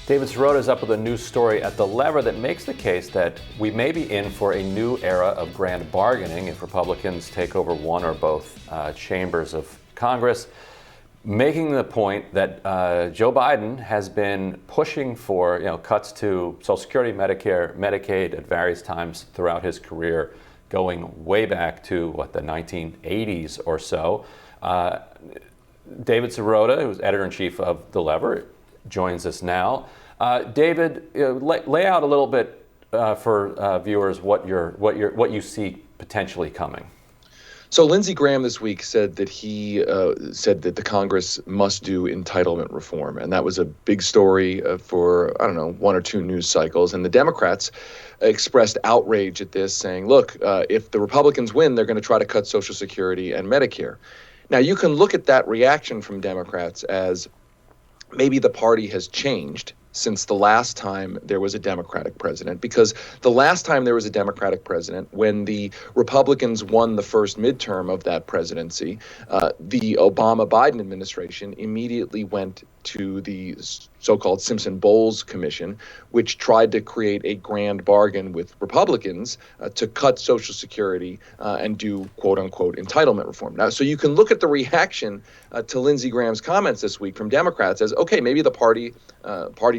David Sirota is up with a news story at The Lever that makes the case that we may be in for a new era of grand bargaining if Republicans take over one or both chambers of Congress, making the point that Joe Biden has been pushing for cuts to Social Security, Medicare, Medicaid at various times throughout his career, going way back to the 1980s or so. David Sirota, who's editor-in-chief of The Lever, joins us now. David, lay out a little bit for viewers what you see potentially coming. So Lindsey Graham this week said that he said that the Congress must do entitlement reform, and that was a big story for one or two news cycles. And the Democrats expressed outrage at this, saying, "Look, if the Republicans win, they're going to try to cut Social Security and Medicare." Now, you can look at that reaction from Democrats as maybe the party has changed since the last time there was a Democratic president, because the last time there was a Democratic president, when the Republicans won the first midterm of that presidency, the Obama-Biden administration immediately went to the so-called Simpson-Bowles Commission, which tried to create a grand bargain with Republicans to cut Social Security and do quote-unquote entitlement reform. Now, so you can look at the reaction to Lindsey Graham's comments this week from Democrats as, okay, maybe the party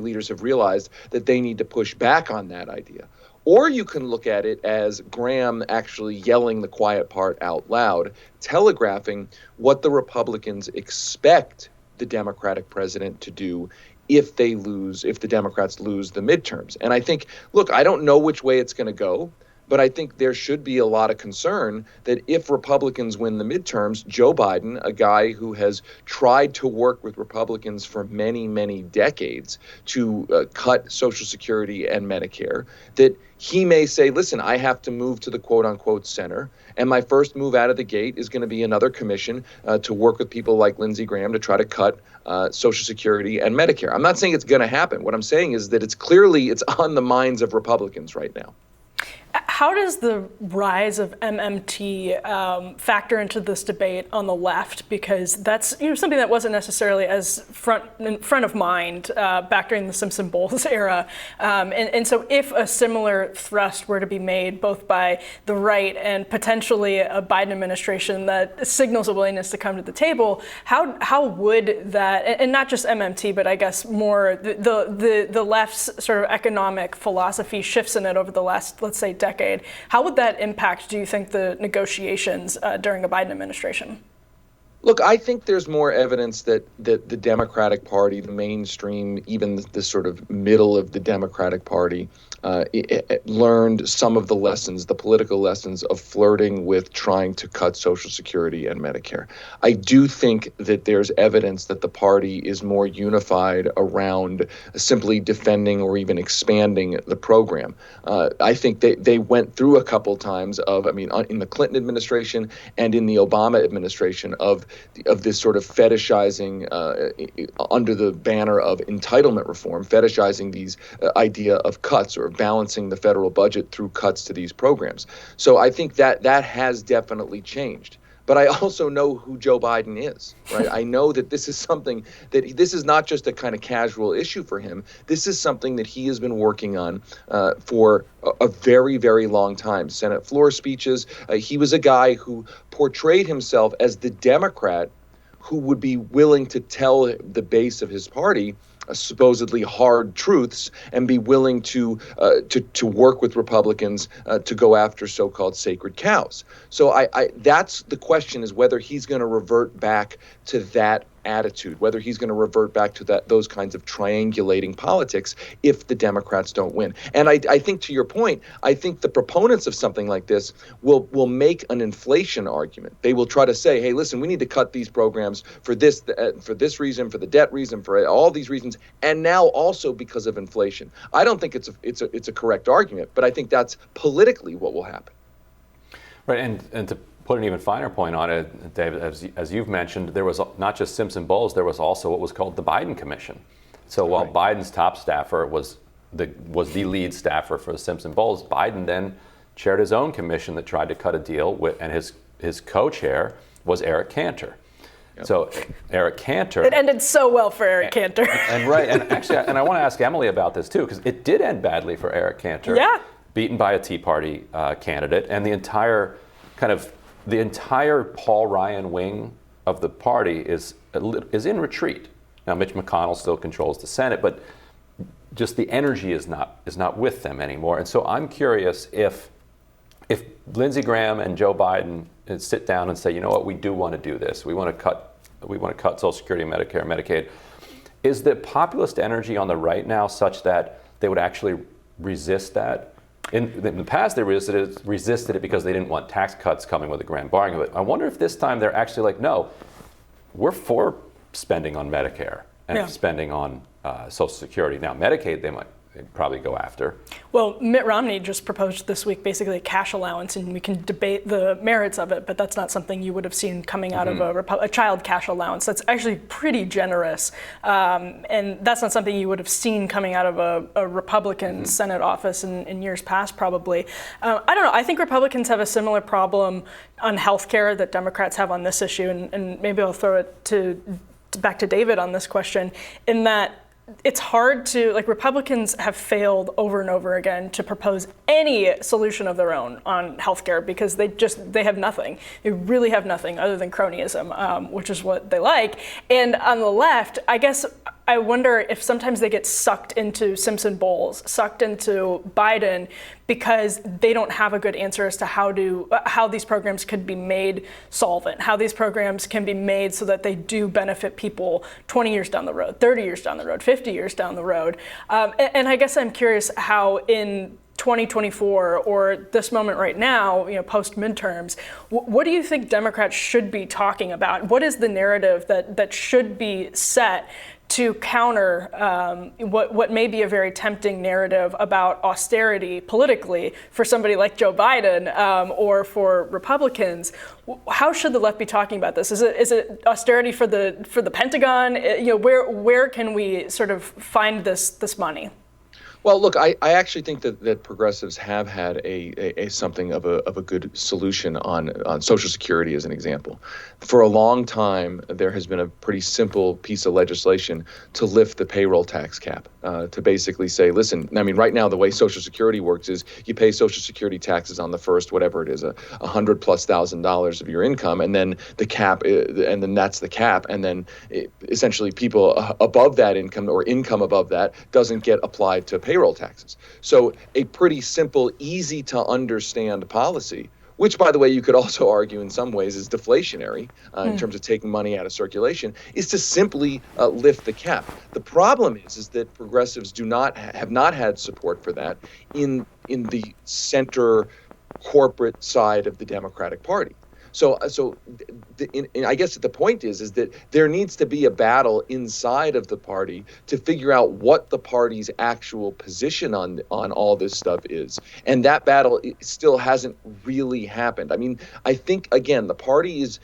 leaders have realized that they need to push back on that idea. Or you can look at it as Graham actually yelling the quiet part out loud, telegraphing what the Republicans expect the Democratic president to do if the Democrats lose the midterms. And I think, look, I don't know which way it's going to go, but I think there should be a lot of concern that if Republicans win the midterms, Joe Biden, a guy who has tried to work with Republicans for many, many decades to cut Social Security and Medicare, that he may say, listen, I have to move to the quote-unquote center, and my first move out of the gate is going to be another commission to work with people like Lindsey Graham to try to cut Social Security and Medicare. I'm not saying it's going to happen. What I'm saying is that it's on the minds of Republicans right now. How does the rise of MMT factor into this debate on the left? Because that's something that wasn't necessarily as front of mind back during the Simpson-Bowles era. And so if a similar thrust were to be made both by the right and potentially a Biden administration that signals a willingness to come to the table, how would that, and not just MMT, but I guess more the left's sort of economic philosophy shifts in it over the last, let's say, decade. How would that impact, do you think, the negotiations during a Biden administration? Look, I think there's more evidence that the Democratic Party, the mainstream, even the sort of middle of the Democratic Party, learned some of the lessons, the political lessons of flirting with trying to cut Social Security and Medicare. I do think that there's evidence that the party is more unified around simply defending or even expanding the program. I think they went through a couple times in the Clinton administration and in the Obama administration of this sort of fetishizing under the banner of entitlement reform, fetishizing these idea of cuts or balancing the federal budget through cuts to these programs. So I think that has definitely changed. But I also know who Joe Biden is, right? I know that this is something this is not just a kind of casual issue for him. This is something that he has been working on for a very, very long time. Senate floor speeches. He was a guy who portrayed himself as the Democrat who would be willing to tell the base of his party supposedly hard truths and be willing to work with Republicans to go after so-called sacred cows. So I that's the question, is whether he's going to revert back to that attitude, whether he's going to revert back to those kinds of triangulating politics if the Democrats don't win. And I think, to your point, I think the proponents of something like this will make an inflation argument. They will try to say, hey, listen, we need to cut these programs for this reason, for the debt reason, for all these reasons, and now also because of inflation. I don't think it's a correct argument, but I think that's politically what will happen. Right, and to put an even finer point on it, David, as you've mentioned, there was not just Simpson-Bowles, there was also what was called the Biden Commission. So while Biden's top staffer was the lead staffer for the Simpson-Bowles, Biden then chaired his own commission that tried to cut a deal with, and his co-chair was Eric Cantor. So Eric Cantor. It ended so well for Eric Cantor. And actually, I want to ask Emily about this too, because it did end badly for Eric Cantor. Yeah. Beaten by a Tea Party candidate, and the entire Paul Ryan wing of the party is in retreat. Now Mitch McConnell still controls the Senate, but just the energy is not with them anymore. And so I'm curious if Lindsey Graham and Joe Biden sit down and say, you know what, we do want to do this. We want to cut Social Security, Medicare, Medicaid. Is the populist energy on the right now such that they would actually resist that? In the past, they resisted it because they didn't want tax cuts coming with a grand bargain. But I wonder if this time they're actually like, no, we're for spending on Medicare and spending on Social Security. Now, Medicaid, they'd probably go after. Well, Mitt Romney just proposed this week basically a cash allowance, and we can debate the merits of it, but that's not something you would have seen coming out of a child cash allowance. That's actually pretty generous, and that's not something you would have seen coming out of a Republican Senate office in years past, probably. I don't know. I think Republicans have a similar problem on health care that Democrats have on this issue, and maybe I'll throw it back to David on this question, in that it's hard to, Republicans have failed over and over again to propose any solution of their own on healthcare because they have nothing. They really have nothing other than cronyism, which is what they like. And on the left, I guess I wonder if sometimes they get sucked into Simpson Bowles, sucked into Biden, because they don't have a good answer as to how these programs could be made solvent, how these programs can be made so that they do benefit people 20 years down the road, 30 years down the road, 50 years down the road. And I guess I'm curious how in 2024 or this moment right now, post midterms, what do you think Democrats should be talking about? What is the narrative that should be set to counter what may be a very tempting narrative about austerity politically for somebody like Joe Biden or for Republicans? How should the left be talking about this? Is it austerity for the Pentagon? Where can we sort of find this money? Well, look, I actually think that progressives have had a something of a good solution on Social Security, as an example. For a long time, there has been a pretty simple piece of legislation to lift the payroll tax cap, to basically say, listen, I mean, right now, the way Social Security works is you pay Social Security taxes on the first, whatever it is, $100,000+ of your income, and then the cap, and then that's the cap, and then essentially people above that income or income above that doesn't get applied to payroll taxes. So a pretty simple, easy to understand policy, which, by the way, you could also argue in some ways is deflationary in terms of taking money out of circulation, is to simply lift the cap. The problem is that progressives have not had support for that in the center corporate side of the Democratic Party. So I guess the point is that there needs to be a battle inside of the party to figure out what the party's actual position on all this stuff is. And that battle still hasn't really happened. I mean, I think, again, the party is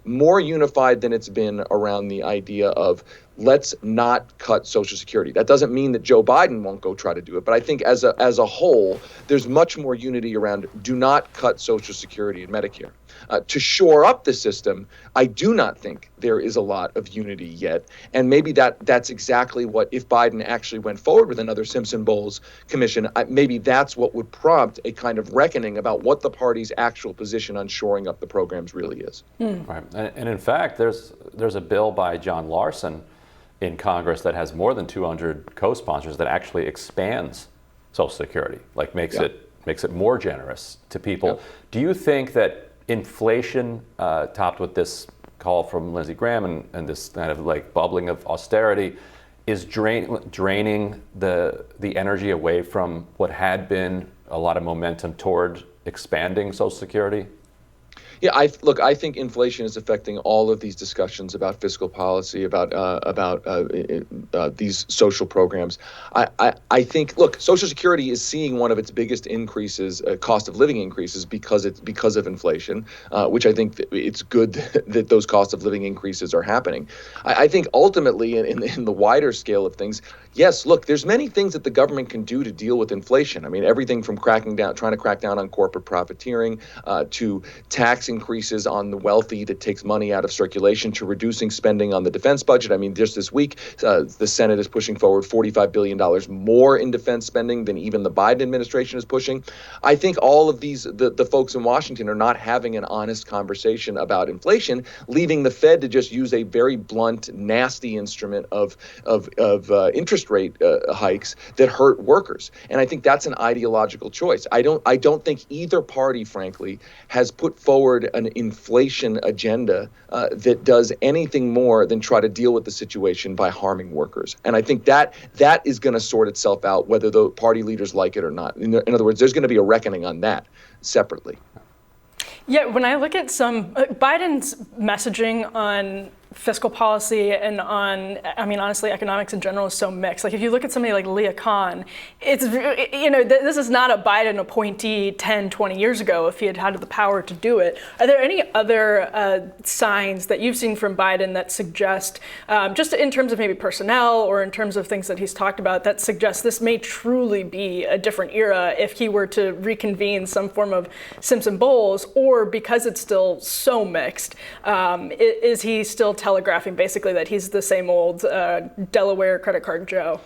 more unified than it's been around the idea of let's not cut Social Security. That doesn't mean that Joe Biden won't go try to do it. But I think as a whole, there's much more unity around do not cut Social Security and Medicare. To shore up the system, I do not think there is a lot of unity yet. And maybe that's exactly what, if Biden actually went forward with another Simpson-Bowles commission, maybe that's what would prompt a kind of reckoning about what the party's actual position on shoring up the programs really is. Right. And in fact, there's a bill by John Larson in Congress that has more than 200 co-sponsors that actually expands Social Security, like makes it more generous to people. Yeah. Do you think that inflation, topped with this call from Lindsey Graham and this kind of like bubbling of austerity, is draining the energy away from what had been a lot of momentum toward expanding Social Security? Yeah, I think inflation is affecting all of these discussions about fiscal policy, about these social programs. I think, look, Social Security is seeing one of its biggest increases, cost of living increases, because of inflation, which I think it's good that those cost of living increases are happening. I think ultimately, in the wider scale of things, yes, look, there's many things that the government can do to deal with inflation. I mean, everything from trying to crack down on corporate profiteering, to tax tax increases on the wealthy that takes money out of circulation to reducing spending on the defense budget. I mean, just this week, the Senate is pushing forward $45 billion more in defense spending than even the Biden administration is pushing. I think all of these, the folks in Washington are not having an honest conversation about inflation, leaving the Fed to just use a very blunt, nasty instrument of interest rate hikes that hurt workers. And I think that's an ideological choice. I don't think either party, frankly, has put forward an inflation agenda that does anything more than try to deal with the situation by harming workers. And I think that is going to sort itself out, whether the party leaders like it or not. In other words, there's going to be a reckoning on that separately. Yeah, when I look at some Biden's messaging on fiscal policy and on, I mean, honestly, economics in general is so mixed. Like if you look at somebody like Leah Khan, it's, this is not a Biden appointee 10, 20 years ago if he had had the power to do it. Are there any other signs that you've seen from Biden that suggest, just in terms of maybe personnel or in terms of things that he's talked about, that suggest this may truly be a different era if he were to reconvene some form of Simpson-Bowles, or because it's still so mixed, is he still telegraphing basically that he's the same old Delaware credit card Joe?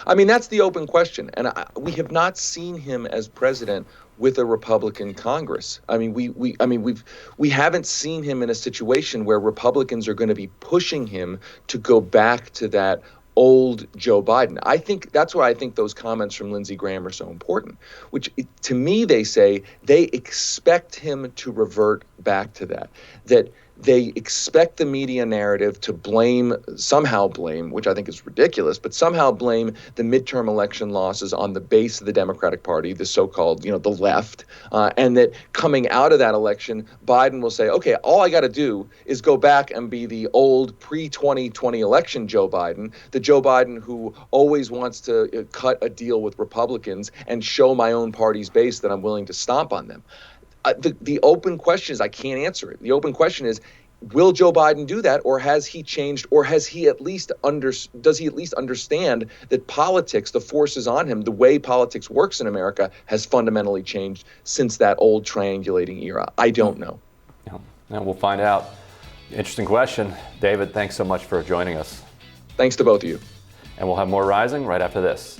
I mean, that's the open question. And we have not seen him as president with a Republican Congress. I mean, we haven't seen him in a situation where Republicans are going to be pushing him to go back to that old Joe Biden. I think that's why I think those comments from Lindsey Graham are so important, which to me, they say they expect him to revert back to that they expect the media narrative to somehow blame, which I think is ridiculous, but somehow blame the midterm election losses on the base of the Democratic Party, the so-called, the left, and that coming out of that election, Biden will say, okay, all I got to do is go back and be the old pre-2020 election Joe Biden, the Joe Biden who always wants to cut a deal with Republicans and show my own party's base that I'm willing to stomp on them. The open question is, I can't answer it. The open question is, will Joe Biden do that, or has he changed, or has he does he at least understand that politics, the forces on him, the way politics works in America has fundamentally changed since that old triangulating era? I don't know. Yeah, and we'll find out. Interesting question. David, thanks so much for joining us. Thanks to both of you. And we'll have more Rising right after this.